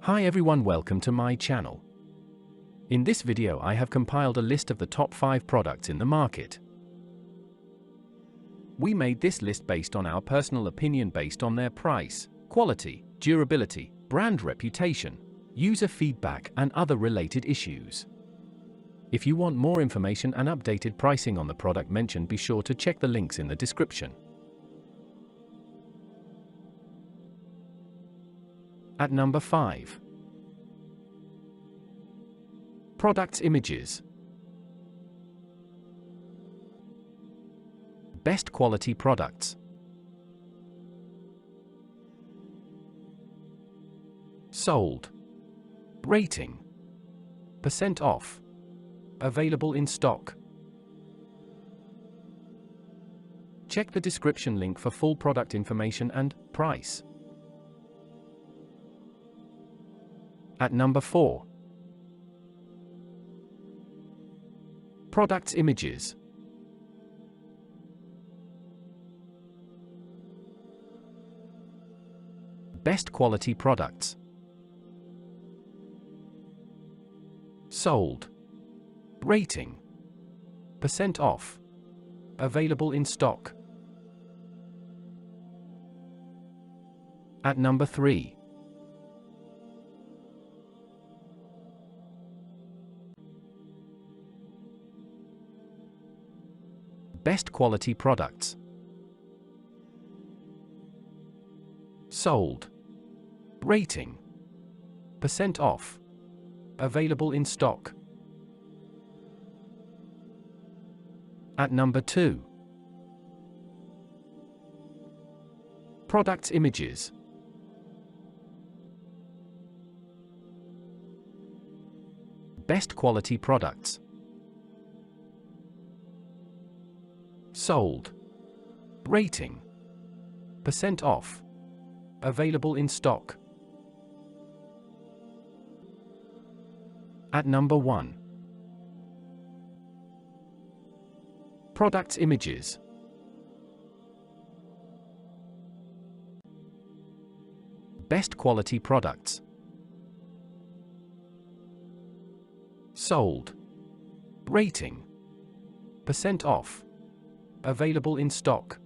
Hi everyone, welcome to my channel. In this video I have compiled a list of the top 5 products in the market. We made this list based on our personal opinion based on their price, quality, durability, brand reputation, user feedback and other related issues. If you want more information and updated pricing on the product mentioned, be sure to check the links in the description. At number 5. Products images. Best quality products. Sold. Rating. % off. Available in stock. Check the description link for full product information and price. At number 4. Products images. Best quality products. Sold. Rating. % off. Available in stock. At number 3. Best quality products. Sold. Rating. % off. Available in stock. At number 2. Products images. Best quality products. Sold. Rating. % off. Available in stock. At number 1. Products images. Best quality products. Sold. Rating. % off. Available in stock.